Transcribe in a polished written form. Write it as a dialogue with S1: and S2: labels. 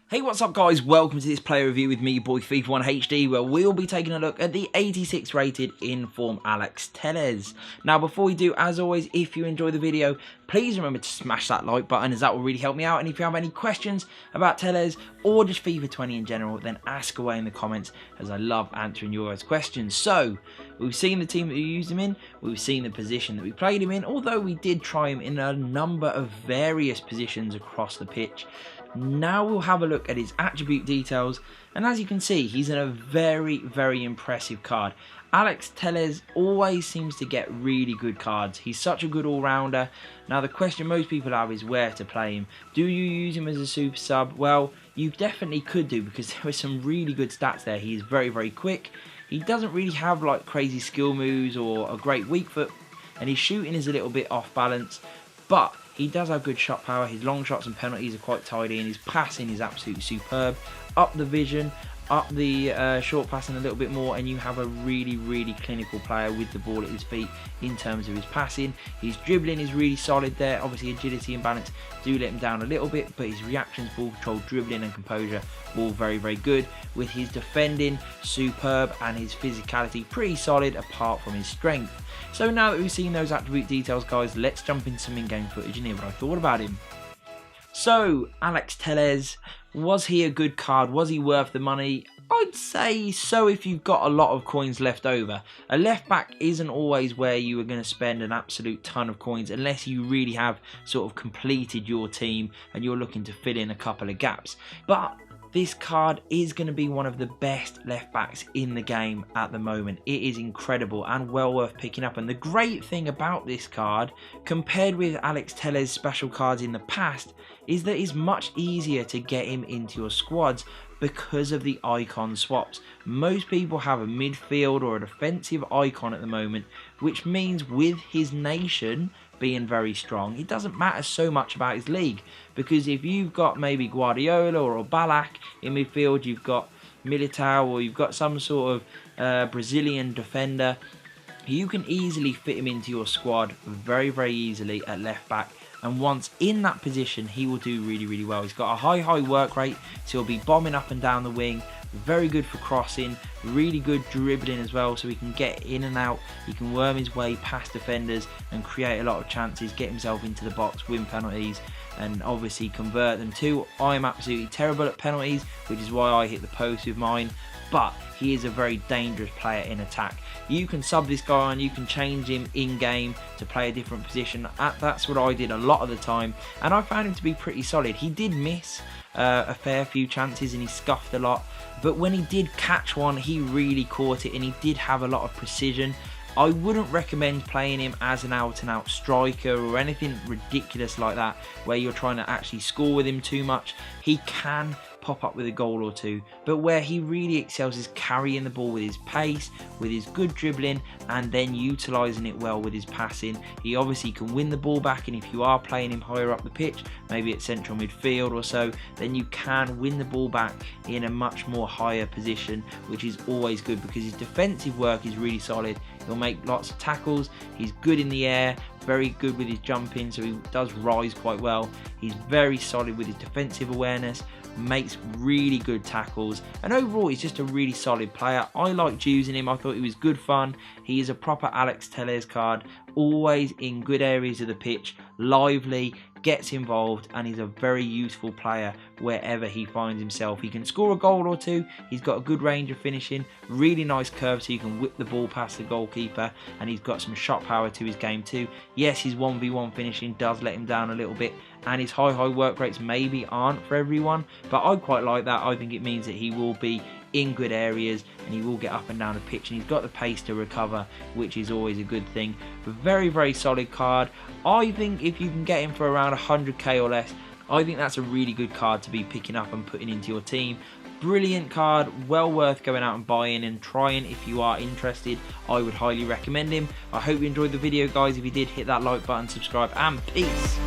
S1: Hey, what's up guys? Welcome to this player review with me, your boy FIFA 1 HD, where we'll be taking a look at the 86 rated in-form Alex Telles. Now before we do, as always, if you enjoy the video, please remember to smash that like button, as that will really help me out. And if you have any questions about Telles or just FIFA 20 in general, then ask away in the comments, as I love answering your guys' questions. So, we've seen the team that we used him in, we've seen the position that we played him in, although we did try him in a number of various positions across the pitch. Now we'll have a look at his attribute details, and as you can see, he's in a very impressive card. Alex Telles always seems to get really good cards. He's such a good all-rounder. Now the question most people have is where to play him. Do you use him as a super sub? Well, you definitely could do, because there are some really good stats there. He is very quick. He doesn't really have like crazy skill moves or a great weak foot, and his shooting is a little bit off balance, but he does have good shot power. His long shots and penalties are quite tidy, and his passing is absolutely superb. Up the vision, up the short passing a little bit more, and you have a really clinical player with the ball at his feet in terms of his passing. His dribbling is really solid there. Obviously agility and balance do let him down a little bit, but his reactions, ball control, dribbling and composure, all very good. With his defending superb, and his physicality pretty solid apart from his strength. So now that we've seen those attribute details, guys, let's jump into some in-game footage and hear what I thought about him. So, Alex Telles, was he a good card? Was he worth the money? I'd say so if you've got a lot of coins left over. A left back isn't always where you are going to spend an absolute ton of coins, unless you really have sort of completed your team and you're looking to fill in a couple of gaps. But this card is going to be one of the best left backs in the game at the moment. It is incredible and well worth picking up. And the great thing about this card, compared with Alex Telles' special cards in the past, is that it's much easier to get him into your squads because of the icon swaps. Most people have a midfield or a defensive icon at the moment, which means with his nation being very strong, it doesn't matter so much about his league, because if you've got maybe Guardiola or Balak in midfield, you've got Militao, or you've got some sort of Brazilian defender, you can easily fit him into your squad very easily at left back. And once in that position, he will do really well. He's got a high work rate, so he'll be bombing up and down the wing. Very good for crossing, really good dribbling as well, so he can get in and out. He can worm his way past defenders and create a lot of chances, get himself into the box, win penalties, and obviously convert them too. I'm absolutely terrible at penalties, which is why I hit the post with mine, but he is a very dangerous player in attack. You can sub this guy on, you can change him in-game to play a different position. That's what I did a lot of the time, and I found him to be pretty solid. He did miss a fair few chances and he scuffed a lot, but when he did catch one, he really caught it, and he did have a lot of precision. I wouldn't recommend playing him as an out-and-out striker or anything ridiculous like that, where you're trying to actually score with him too much. He can pop up with a goal or two, but where he really excels is carrying the ball with his pace, with his good dribbling, and then utilising it well with his passing. He obviously can win the ball back, and if you are playing him higher up the pitch, maybe at central midfield or so, then you can win the ball back in a much more higher position, which is always good, because his defensive work is really solid. He'll make lots of tackles, he's good in the air, very good with his jumping, so he does rise quite well. He's very solid with his defensive awareness, makes really good tackles, and overall he's just a really solid player. I liked using him. I thought he was good fun. He is a proper Alex Telles card, always in good areas of the pitch, lively, gets involved, and he's a very useful player wherever he finds himself. He can score a goal or two, he's got a good range of finishing, really nice curve so you can whip the ball past the goalkeeper, and he's got some shot power to his game too. Yes, his 1v1 finishing does let him down a little bit, and his high work rates maybe aren't for everyone, but I quite like that. I think it means that he will be in good areas and he will get up and down the pitch, and he's got the pace to recover, which is always a good thing. Very solid card. I think if you can get him for around 100k or less, I think that's a really good card to be picking up and putting into your team. Brilliant card, well worth going out and buying and trying. If you are interested, I would highly recommend him. I hope you enjoyed the video, guys. If you did, hit that like button, subscribe, and peace.